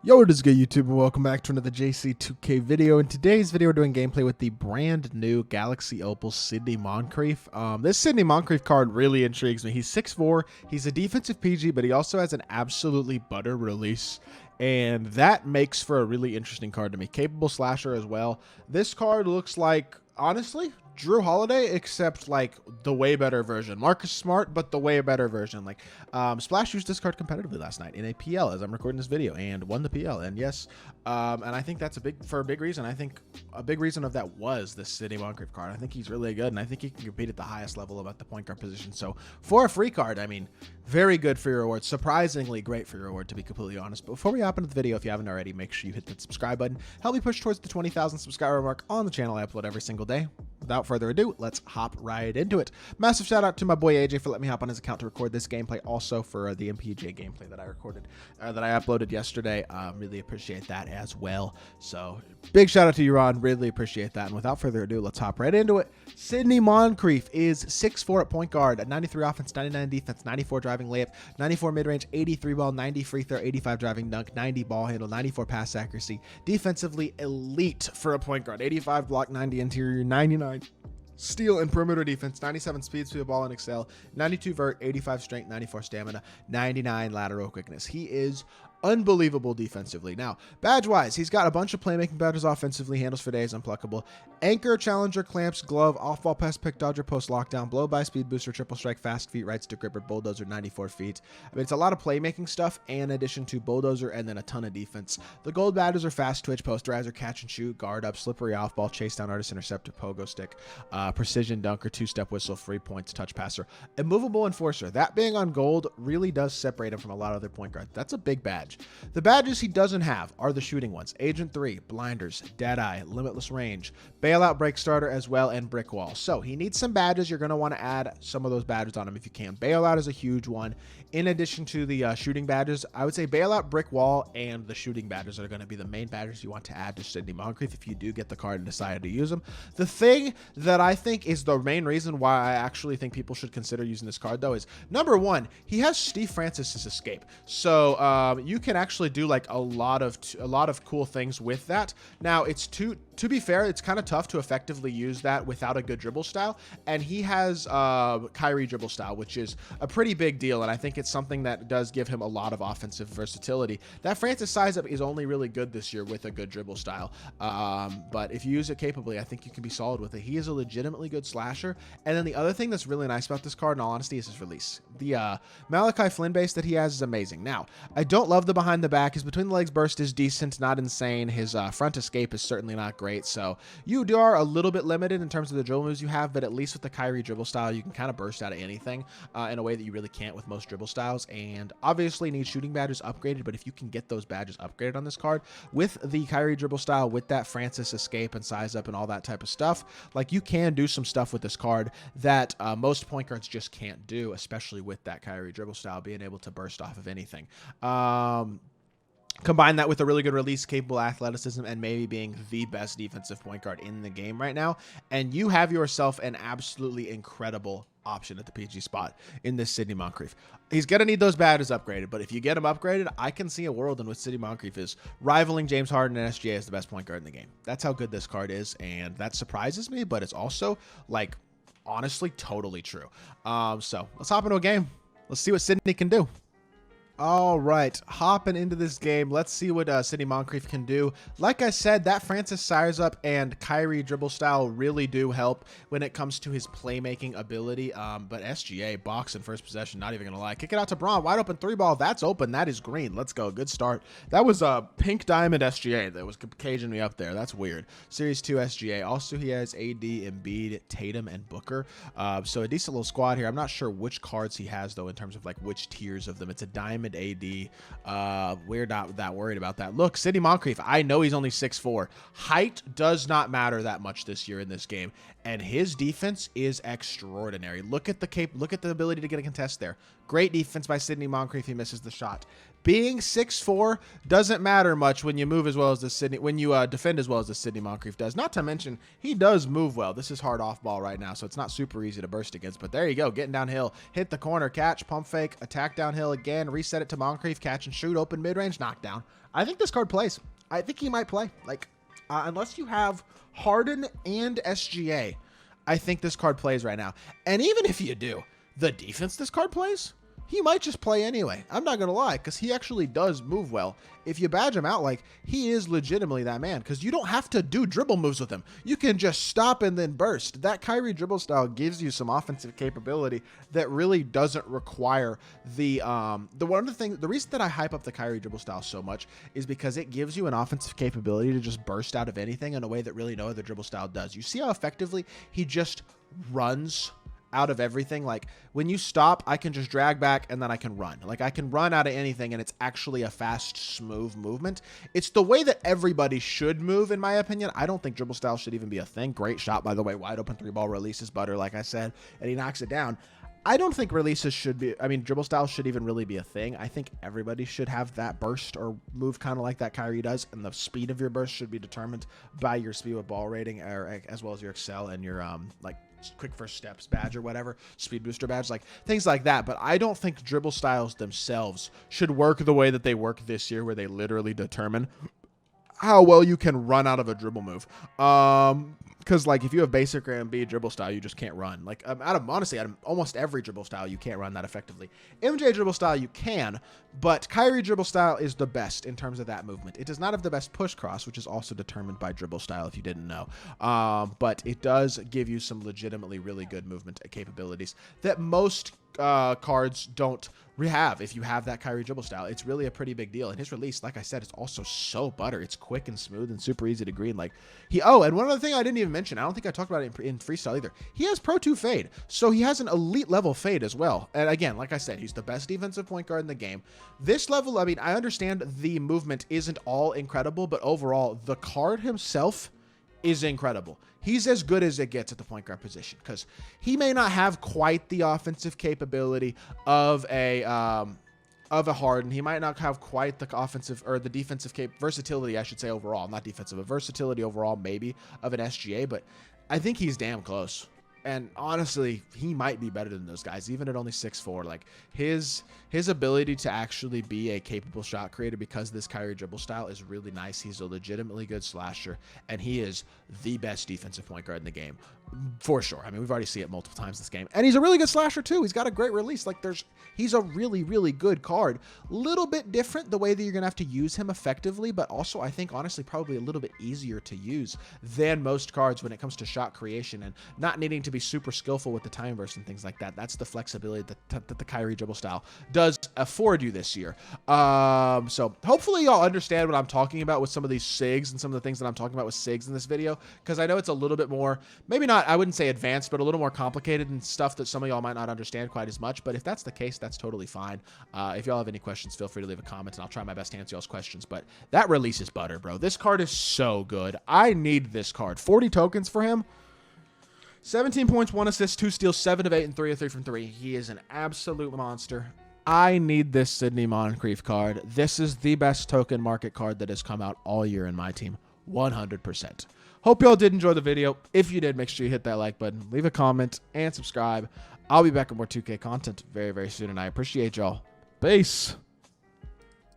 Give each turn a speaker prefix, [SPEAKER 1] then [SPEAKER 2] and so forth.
[SPEAKER 1] Yo, what is good, YouTube, and welcome back to another JC2K video. In today's video, we're doing gameplay with the brand new Galaxy Opal SIDNEY MONCRIEF. This SIDNEY MONCRIEF card really intrigues me. He's 6'4", he's a defensive PG, but he also has an absolutely butter release, and that makes for a really interesting card to me. Capable slasher as well. This card looks like, honestly, Drew Holiday, except like the way better version. Marcus Smart, but the way better version. Like Splash used this card competitively last night in a PL as I'm recording this video and won the PL. And yes, and I think that's a big reason. I think a big reason of that was this SIDNEY MONCRIEF card. I think he's really good, and I think he can compete at the highest level about the point guard position. So for a free card, I mean, very good for your reward. Surprisingly great for your reward, to be completely honest. But before we hop into the video, if you haven't already, make sure you hit that subscribe button. Help me push towards the 20,000 subscriber mark on the channel. I upload every single day. Without further ado, let's hop right into it. Massive shout out to my boy AJ for letting me hop on his account to record this gameplay. Also for the MPJ gameplay that I recorded, that I uploaded yesterday. Really appreciate that as well. So big shout out to you, Ron. Really appreciate that. And without further ado, let's hop right into it. SIDNEY MONCRIEF is 6'4" at point guard, at 93 offense, 99 defense, 94 driving layup, 94 mid-range, 83 ball, 90 free throw, 85 driving dunk, 90 ball handle, 94 pass accuracy. Defensively elite for a point guard. 85 block, 90 interior, 99 steal and perimeter defense, 97 speed to the ball and excel, 92 vert, 85 strength, 94 stamina, 99 lateral quickness. He is unbelievable defensively. Now, badge-wise, he's got a bunch of playmaking badges offensively, handles for days, unpluckable, anchor, challenger, clamps, glove, off-ball pass, pick, dodger, post, lockdown, blow by, speed booster, triple strike, fast feet, right stick gripper, bulldozer, 94 feet. I mean, it's a lot of playmaking stuff in addition to bulldozer and then a ton of defense. The gold badges are fast twitch, posterizer, catch and shoot, guard up, slippery off-ball, chase down, artist, interceptor, pogo stick, precision dunker, two-step whistle, free points, touch passer, immovable enforcer. That being on gold really does separate him from a lot of other point guards. That's a big badge. The badges he doesn't have are the shooting ones: Agent 3, Blinders, Deadeye, Limitless Range, Bailout, Break Starter as well, and Brick Wall. So he needs some badges. You're going to want to add some of those badges on him if you can. Bailout is a huge one. In addition to the shooting badges, I would say Bailout, Brick Wall, and the shooting badges are going to be the main badges you want to add to SIDNEY MONCRIEF if you do get the card and decide to use them. The thing that I think is the main reason why I actually think people should consider using this card, though, is number one, he has Steve Francis's escape. So you can actually do like a lot of cool things with that. Now, it's to be fair, it's kind of tough to effectively use that without a good dribble style, and he has Kyrie dribble style, which is a pretty big deal, and I think it's something that does give him a lot of offensive versatility. That Francis size up is only really good this year with a good dribble style, but if you use it capably, I think you can be solid with it. He is a legitimately good slasher. And then the other thing that's really nice about this card, in all honesty, is his release. The Malachi Flynn base that he has is amazing. Now, I don't love the behind the back. His between the legs burst is decent, not insane. His front escape is certainly not great. So you are a little bit limited in terms of the dribble moves you have, but at least with the Kyrie dribble style, you can kind of burst out of anything in a way that you really can't with most dribble styles. And obviously need shooting badges upgraded, but if you can get those badges upgraded on this card with the Kyrie dribble style, with that Francis escape and size up and all that type of stuff, like you can do some stuff with this card that most point guards just can't do, especially with that Kyrie dribble style being able to burst off of anything. Combine that with a really good release, capable athleticism, and maybe being the best defensive point guard in the game right now, and you have yourself an absolutely incredible option at the PG spot in this SIDNEY MONCRIEF. He's going to need those badges upgraded, but if you get him upgraded, I can see a world in which SIDNEY MONCRIEF is rivaling James Harden and SGA as the best point guard in the game. That's how good this card is, and that surprises me, but it's also, like, honestly totally true. So let's hop into a game. Let's see what SIDNEY can do. All right, hopping into this game. Let's see what SIDNEY MONCRIEF can do. Like I said, that Francis size up and Kyrie dribble style really do help when it comes to his playmaking ability. But SGA, box in first possession, not even going to lie. Kick it out to Braun, wide open three ball. That's open. That is green. Let's go. Good start. That was a pink diamond SGA that was caging me up there. That's weird. Series 2 SGA. Also, he has AD, Embiid, Tatum, and Booker. So a decent little squad here. I'm not sure which cards he has, though, in terms of like which tiers of them. It's a diamond AD. We're not that worried about that. Look, SIDNEY MONCRIEF, I know he's only 6'4". Height does not matter that much this year in this game, and his defense is extraordinary. Look at the ability to get a contest there. Great defense by SIDNEY MONCRIEF. He misses the shot. being 6'4" doesn't matter much when you move as well as the Sidney, when you defend as well as the Sidney Moncrief does. Not to mention, he does move well. This is hard off ball right now, so it's not super easy to burst against. But there you go, getting downhill, hit the corner, catch, pump fake, attack downhill again, reset it to Moncrief, catch and shoot, open mid-range, knockdown. I think this card plays. I think he might play. Like, unless you have Harden and SGA, I think this card plays right now. And even if you do, the defense this card plays, he might just play anyway. I'm not going to lie, because he actually does move well. If you badge him out, like, he is legitimately that man, because you don't have to do dribble moves with him. You can just stop and then burst. That Kyrie dribble style gives you some offensive capability that really doesn't require the reason that I hype up the Kyrie dribble style so much is because it gives you an offensive capability to just burst out of anything in a way that really no other dribble style does. You see how effectively he just runs out of everything. Like, when you stop, I can just drag back and then I can run. Like, I can run out of anything and it's actually a fast, smooth movement. It's the way that everybody should move, in my opinion. I don't think dribble style should even be a thing. Great shot, by the way. Wide open 3-ball releases butter, like I said, and he knocks it down. I don't think releases should be, I mean, dribble style should even really be a thing. I think everybody should have that burst or move kind of like that Kyrie does, and the speed of your burst should be determined by your speed with ball rating, or as well as your excel and your like quick first steps badge or whatever, speed booster badge, like things like that. But I don't think dribble styles themselves should work the way that they work this year, where they literally determine how well you can run out of a dribble move. Because, like, if you have basic or MB dribble style, you just can't run. Like, honestly, out of almost every dribble style, you can't run that effectively. MJ dribble style, you can, but Kyrie dribble style is the best in terms of that movement. It does not have the best push cross, which is also determined by dribble style, if you didn't know. But it does give you some legitimately really good movement capabilities that most cards don't have. If you have that Kyrie dribble style, it's really a pretty big deal. And his release, like I said, it's also so butter. It's quick and smooth and super easy to green. Like, and one other thing I didn't even mention, I don't think I talked about it in freestyle either. He has Pro 2 fade, so he has an elite level fade as well. And again, like I said, he's the best defensive point guard in the game. This level, I mean, I understand the movement isn't all incredible, but overall, the card himself is incredible. He's as good as it gets at the point guard position, because he may not have quite the offensive capability of a Harden. He might not have quite the offensive or the defensive versatility, I should say, overall. Not defensive, but versatility overall, maybe, of an SGA, but I think he's damn close. And honestly, he might be better than those guys, even at only 6'4". Like, his ability to actually be a capable shot creator because of this Kyrie dribble style is really nice. He's a legitimately good slasher, and he is the best defensive point guard in the game, for sure. I mean, we've already seen it multiple times this game. And he's a really good slasher, too. He's got a great release. Like, he's a really, really good card. Little bit different the way that you're going to have to use him effectively, but also, I think, honestly, probably a little bit easier to use than most cards when it comes to shot creation and not needing to be super skillful with the time burst and things like that. That's the flexibility that the Kyrie dribble style does afford you this year. So hopefully y'all understand what I'm talking about with some of these SIGs and some of the things that I'm talking about with SIGs in this video, because I know it's a little bit more, maybe not, I wouldn't say advanced, but a little more complicated and stuff that some of y'all might not understand quite as much. But if that's the case, that's totally fine. If y'all have any questions, feel free to leave a comment and I'll try my best to answer y'all's questions. But that release is butter, bro. This card is so good. I need this card. 40 tokens for him. 17 points, 1 assist, 2 steals, 7 of 8, and 3 of 3 from 3. He is an absolute monster. I need this Sidney Moncrief card. This is the best token market card that has come out all year in my team. 100%. Hope y'all did enjoy the video. If you did, make sure you hit that like button, leave a comment, and subscribe. I'll be back with more 2K content very, very soon, and I appreciate y'all. Peace.